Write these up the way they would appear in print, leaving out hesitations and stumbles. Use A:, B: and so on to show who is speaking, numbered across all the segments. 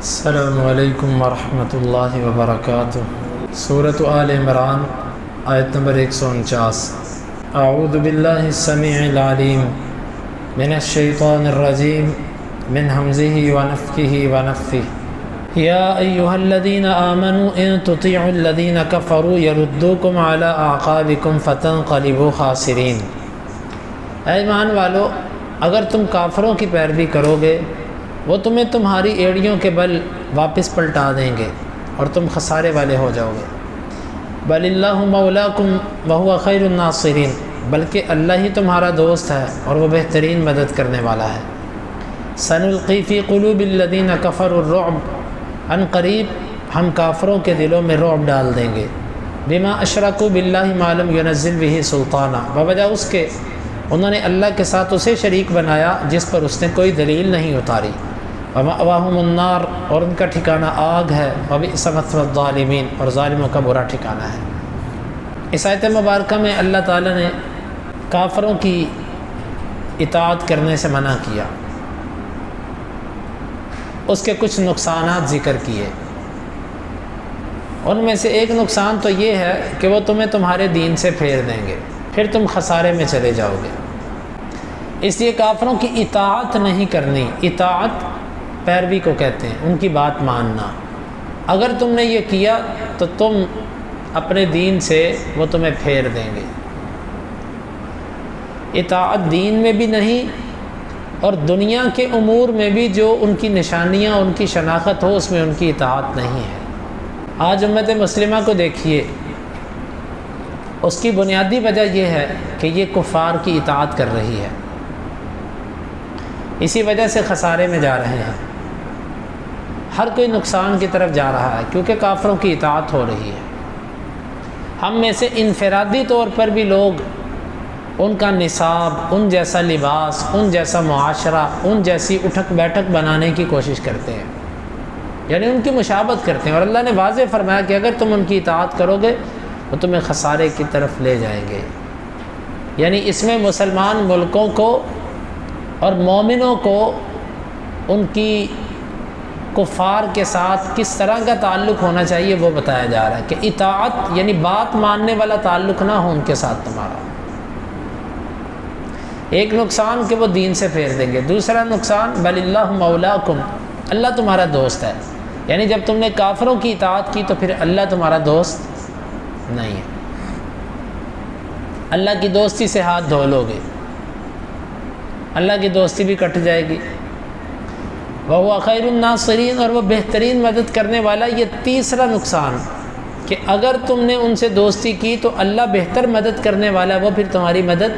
A: السلام علیکم ورحمۃ اللہ وبرکاتہ۔ سورۃ آل عمران آیت نمبر 149۔ اعوذ باللہ السمیع العلیم من الشیطان الرجیم من حمزہ ونفخہ ونفثہ۔ یا ایھا الذین آمنوا ان تطیعوا الذین کفروا یردوکم علی اعقابکم فتنقلبوا خاسرین۔ اے ایمان والو، اگر تم کافروں کی پیروی کرو گے وہ تمہیں تمہاری ایڑیوں کے بل واپس پلٹا دیں گے اور تم خسارے والے ہو جاؤ گے۔ بل اللہ مولاکم وہو خیر الناصرین، بلکہ اللہ ہی تمہارا دوست ہے اور وہ بہترین مدد کرنے والا ہے۔ سنلقی فی قلوب الذین کفروا الرعب، ان قریب ہم کافروں کے دلوں میں رعب ڈال دیں گے۔ بما اشرکوا باللہ ما لم ینزل بہ سلطانا، بوجہ اس کے انہوں نے اللہ کے ساتھ اسے شریک بنایا جس پر اس نے کوئی دلیل نہیں اتاری۔ ومأواہم النار، اور ان کا ٹھکانہ آگ ہے۔ وبئس مثوی الظالمین، اور ظالموں کا برا ٹھکانہ ہے۔ اس آیت مبارکہ میں اللہ تعالیٰ نے کافروں کی اطاعت کرنے سے منع کیا، اس کے کچھ نقصانات ذکر کیے۔ ان میں سے ایک نقصان تو یہ ہے کہ وہ تمہیں تمہارے دین سے پھیر دیں گے، پھر تم خسارے میں چلے جاؤ گے۔ اس لیے کافروں کی اطاعت نہیں کرنی۔ اطاعت پیروی کو کہتے ہیں، ان کی بات ماننا۔ اگر تم نے یہ کیا تو تم اپنے دین سے وہ تمہیں پھیر دیں گے۔ اطاعت دین میں بھی نہیں اور دنیا کے امور میں بھی جو ان کی نشانیاں، ان کی شناخت ہو، اس میں ان کی اطاعت نہیں ہے۔ آج امت مسلمہ کو دیکھیے، اس کی بنیادی وجہ یہ ہے کہ یہ کفار کی اطاعت کر رہی ہے، اسی وجہ سے خسارے میں جا رہے ہیں۔ ہر کوئی نقصان کی طرف جا رہا ہے کیونکہ کافروں کی اطاعت ہو رہی ہے۔ ہم میں سے انفرادی طور پر بھی لوگ ان کا نصاب، ان جیسا لباس، ان جیسا معاشرہ، ان جیسی اٹھک بیٹھک بنانے کی کوشش کرتے ہیں، یعنی ان کی مشابہت کرتے ہیں، اور اللہ نے واضح فرمایا کہ اگر تم ان کی اطاعت کرو گے وہ تمہیں خسارے کی طرف لے جائیں گے۔ یعنی اس میں مسلمان ملکوں کو اور مومنوں کو ان کی کفار کے ساتھ کس طرح کا تعلق ہونا چاہیے وہ بتایا جا رہا ہے کہ اطاعت یعنی بات ماننے والا تعلق نہ ہو ان کے ساتھ تمہارا۔ ایک نقصان کہ وہ دین سے پھیر دیں گے، دوسرا نقصان بل اللہ مولاکم، اللہ تمہارا دوست ہے۔ یعنی جب تم نے کافروں کی اطاعت کی تو پھر اللہ تمہارا دوست نہیں ہے، اللہ کی دوستی سے ہاتھ دھو لو گے، اللہ کی دوستی بھی کٹ جائے گی۔ وَهُوَ خَيْرُ النَّاصِرِينَ، اور وہ بہترین مدد کرنے والا۔ یہ تیسرا نقصان کہ اگر تم نے ان سے دوستی کی تو اللہ بہتر مدد کرنے والا ہے، وہ پھر تمہاری مدد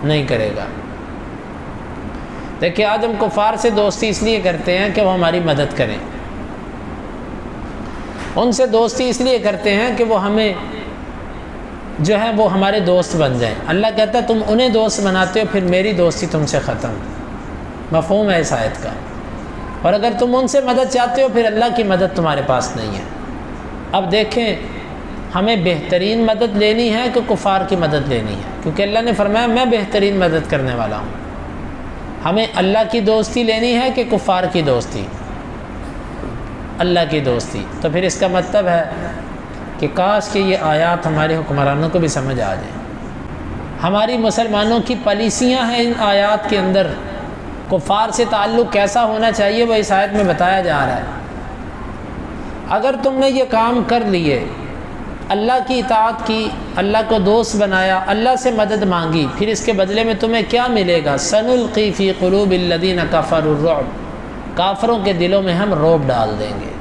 A: نہیں کرے گا۔ دیکھیں آج ہم کفار سے دوستی اس لیے کرتے ہیں کہ وہ ہماری مدد کریں، ان سے دوستی اس لیے کرتے ہیں کہ وہ ہمیں جو ہے وہ ہمارے دوست بن جائیں۔ اللہ کہتا ہے تم انہیں دوست بناتے ہو، پھر میری دوستی تم سے ختم۔ مفہوم ہے اس آیت کا۔ اور اگر تم ان سے مدد چاہتے ہو پھر اللہ کی مدد تمہارے پاس نہیں ہے۔ اب دیکھیں ہمیں بہترین مدد لینی ہے کہ کفار کی مدد لینی ہے، کیونکہ اللہ نے فرمایا میں بہترین مدد کرنے والا ہوں۔ ہمیں اللہ کی دوستی لینی ہے کہ کفار کی دوستی؟ اللہ کی دوستی۔ تو پھر اس کا مطلب ہے کہ کاش کہ یہ آیات ہمارے حکمرانوں کو بھی سمجھ آ جائیں۔ ہماری مسلمانوں کی پالیسیاں ہیں ان آیات کے اندر، کفار سے تعلق کیسا ہونا چاہیے وہ اس آیت میں بتایا جا رہا ہے۔ اگر تم نے یہ کام کر لیے، اللہ کی اطاعت کی، اللہ کو دوست بنایا، اللہ سے مدد مانگی، پھر اس کے بدلے میں تمہیں کیا ملے گا؟ سنلقی فی قلوب الذین کفروا الرعب، کافروں کے دلوں میں ہم رعب ڈال دیں گے۔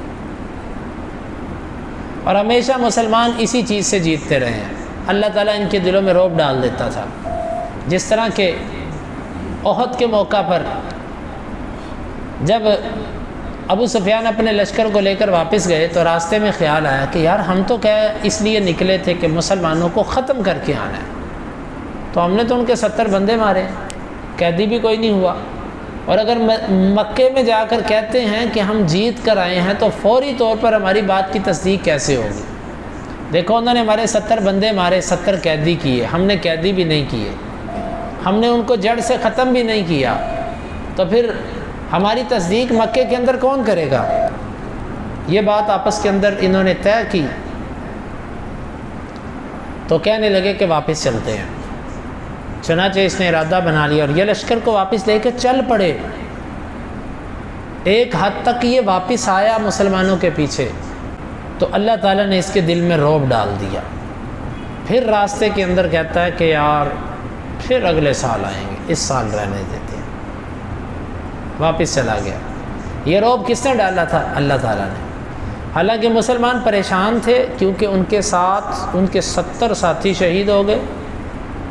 A: اور ہمیشہ مسلمان اسی چیز سے جیتتے رہے ہیں، اللہ تعالیٰ ان کے دلوں میں رعب ڈال دیتا تھا۔ جس طرح کہ احد کے موقع پر جب ابو سفیان اپنے لشکر کو لے کر واپس گئے تو راستے میں خیال آیا کہ یار ہم تو کیا اس لیے نکلے تھے کہ مسلمانوں کو ختم کر کے آنا ہے، تو ہم نے تو ان کے 70 بندے مارے، قیدی بھی کوئی نہیں ہوا۔ اور اگر مکے میں جا کر کہتے ہیں کہ ہم جیت کر آئے ہیں تو فوری طور پر ہماری بات کی تصدیق کیسے ہوگی؟ دیکھو انہوں نے ہمارے 70 بندے مارے، 70 قیدی کیے، ہم نے قیدی بھی نہیں کیے، ہم نے ان کو جڑ سے ختم بھی نہیں کیا، تو پھر ہماری تصدیق مکے کے اندر کون کرے گا؟ یہ بات آپس کے اندر انہوں نے طے کی تو کہنے لگے کہ واپس چلتے ہیں۔ چنانچہ اس نے ارادہ بنا لیا اور یہ لشکر کو واپس لے کے چل پڑے۔ ایک حد تک یہ واپس آیا مسلمانوں کے پیچھے تو اللہ تعالیٰ نے اس کے دل میں رعب ڈال دیا۔ پھر راستے کے اندر کہتا ہے کہ یار پھر اگلے سال آئیں گے، اس سال رہنے دیتے ہیں، واپس چلا گیا۔ یہ رعب کس نے ڈالا تھا؟ اللہ تعالیٰ نے۔ حالانکہ مسلمان پریشان تھے کیونکہ ان کے ساتھ ان کے 70 ساتھی شہید ہو گئے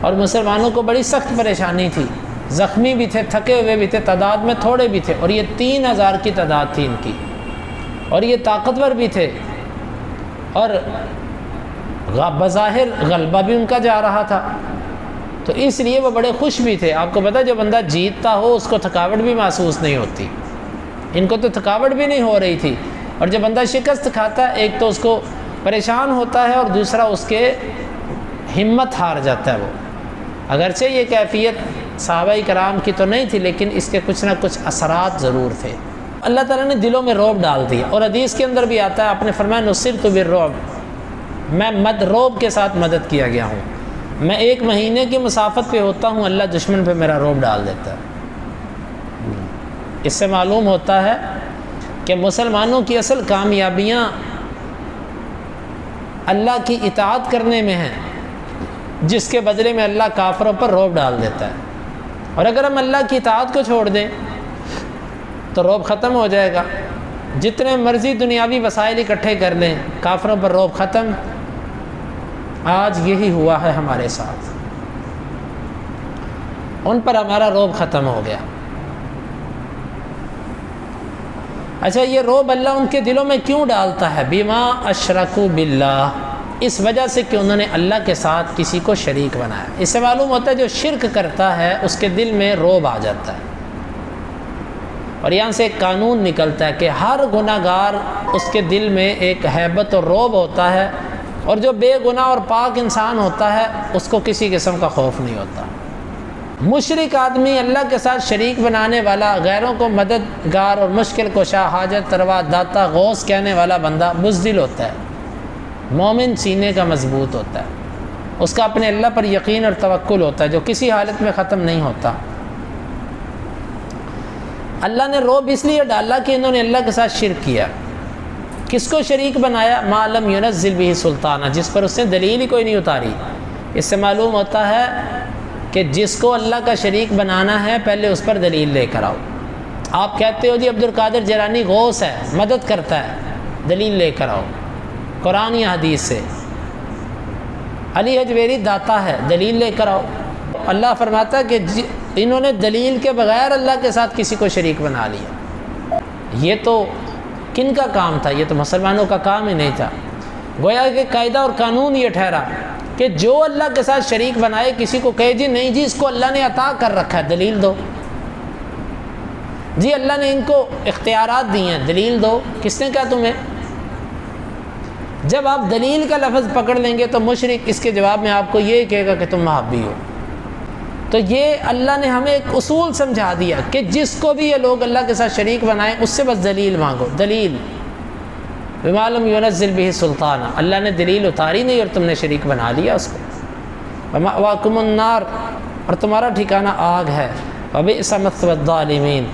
A: اور مسلمانوں کو بڑی سخت پریشانی تھی، زخمی بھی تھے، تھکے ہوئے بھی تھے، تعداد میں تھوڑے بھی تھے، اور یہ 3000 کی تعداد تھی ان کی، اور یہ طاقتور بھی تھے، اور بظاہر غلبہ بھی ان کا جا رہا تھا، تو اس لیے وہ بڑے خوش بھی تھے۔ آپ کو پتہ جو بندہ جیتتا ہو اس کو تھکاوٹ بھی محسوس نہیں ہوتی، ان کو تو تھکاوٹ بھی نہیں ہو رہی تھی، اور جب بندہ شکست کھاتا ہے ایک تو اس کو پریشان ہوتا ہے اور دوسرا اس کے ہمت ہار جاتا ہے وہ۔ اگرچہ یہ کیفیت صحابہ کرام کی تو نہیں تھی لیکن اس کے کچھ نہ کچھ اثرات ضرور تھے۔ اللہ تعالیٰ نے دلوں میں رعب ڈال دیا، اور حدیث کے اندر بھی آتا ہے، آپ نے فرمایا نصرت بالرعب، میں رعب کے ساتھ مدد کیا گیا ہوں، میں 1 مہینے کی مسافت پہ ہوتا ہوں، اللہ دشمن پہ میرا رعب ڈال دیتا ہے۔ اس سے معلوم ہوتا ہے کہ مسلمانوں کی اصل کامیابیاں اللہ کی اطاعت کرنے میں ہیں، جس کے بدلے میں اللہ کافروں پر رعب ڈال دیتا ہے، اور اگر ہم اللہ کی اطاعت کو چھوڑ دیں تو رعب ختم ہو جائے گا۔ جتنے مرضی دنیاوی وسائل اکٹھے کر لیں، کافروں پر رعب ختم۔ آج یہی ہوا ہے ہمارے ساتھ، ان پر ہمارا رعب ختم ہو گیا۔ اچھا، یہ رعب اللہ ان کے دلوں میں کیوں ڈالتا ہے؟ بما اشرکوا باللہ، اس وجہ سے کہ انہوں نے اللہ کے ساتھ کسی کو شریک بنایا۔ اس سے معلوم ہوتا ہے جو شرک کرتا ہے اس کے دل میں رعب آ جاتا ہے، اور یہاں سے ایک قانون نکلتا ہے کہ ہر گناہ گار اس کے دل میں ایک ہیبت اور رعب ہوتا ہے، اور جو بے گناہ اور پاک انسان ہوتا ہے اس کو کسی قسم کا خوف نہیں ہوتا۔ مشرک آدمی، اللہ کے ساتھ شریک بنانے والا، غیروں کو مددگار اور مشکل کشا، حاجت روا، داتا، غوث کہنے والا بندہ بزدل ہوتا ہے، مومن سینے کا مضبوط ہوتا ہے، اس کا اپنے اللہ پر یقین اور توکل ہوتا ہے جو کسی حالت میں ختم نہیں ہوتا۔ اللہ نے رعب اس لیے ڈالا کہ انہوں نے اللہ کے ساتھ شرک کیا۔ کس کو شریک بنایا؟ ما لم ينزل به سلطانہ، جس پر اس نے دلیل ہی کوئی نہیں اتاری۔ اس سے معلوم ہوتا ہے کہ جس کو اللہ کا شریک بنانا ہے پہلے اس پر دلیل لے کر آؤ۔ آپ کہتے ہو جی عبد القادر جیلانی غوث ہے، مدد کرتا ہے، دلیل لے کر آؤ قرآن یا حدیث سے۔ علی حجویری داتا ہے، دلیل لے کر آؤ۔ اللہ فرماتا ہے کہ انہوں نے دلیل کے بغیر اللہ کے ساتھ کسی کو شریک بنا لیا۔ یہ تو کن کا کام تھا؟ یہ تو مسلمانوں کا کام ہی نہیں تھا۔ گویا کہ قاعدہ اور قانون یہ ٹھہرا کہ جو اللہ کے ساتھ شریک بنائے، کسی کو کہے جی نہیں جی اس کو اللہ نے عطا کر رکھا ہے، دلیل دو، جی اللہ نے ان کو اختیارات دی ہیں، دلیل دو، کس نے کہا تمہیں؟ جب آپ دلیل کا لفظ پکڑ لیں گے تو مشرک اس کے جواب میں آپ کو یہ کہے گا کہ تم وہابی ہو۔ تو یہ اللہ نے ہمیں ایک اصول سمجھا دیا کہ جس کو بھی یہ لوگ اللہ کے ساتھ شریک بنائیں اس سے بس دلیل مانگو، دلیل۔ بما لم ينزل به سلطانہ، اللہ نے دلیل اتاری نہیں اور تم نے شریک بنا لیا اس کو۔ ومأواکم النار، اور تمہارا ٹھکانہ آگ ہے، وبئس مثوى الظالمین،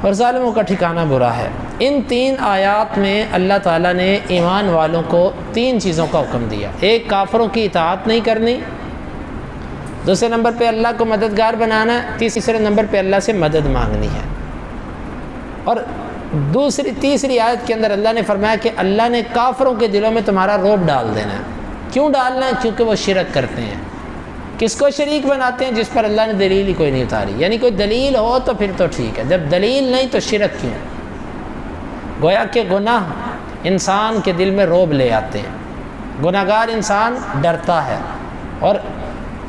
A: اور ظالموں کا ٹھکانہ برا ہے۔ ان 3 آیات میں اللہ تعالیٰ نے ایمان والوں کو 3 چیزوں کا حکم دیا۔ ایک، کافروں کی اطاعت نہیں کرنی، دوسرے نمبر پہ اللہ کو مددگار بنانا ہے، تیسرے نمبر پہ اللہ سے مدد مانگنی ہے۔ اور تیسری آیت کے اندر اللہ نے فرمایا کہ اللہ نے کافروں کے دلوں میں تمہارا رعب ڈال دینا ہے۔ کیوں ڈالنا ہے؟ کیونکہ وہ شرک کرتے ہیں۔ کس کو شریک بناتے ہیں؟ جس پر اللہ نے دلیل ہی کوئی نہیں اتاری۔ یعنی کوئی دلیل ہو تو پھر تو ٹھیک ہے، جب دلیل نہیں تو شرک کیوں؟ گویا کہ گناہ انسان کے دل میں رعب لے آتے ہیں، گناہ گار انسان ڈرتا ہے، اور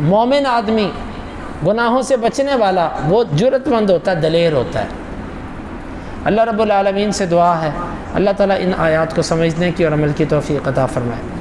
A: مومن آدمی گناہوں سے بچنے والا وہ جرأت مند ہوتا ہے، دلیر ہوتا ہے۔ اللہ رب العالمین سے دعا ہے اللہ تعالیٰ ان آیات کو سمجھنے کی اور عمل کی توفیق عطا فرمائے۔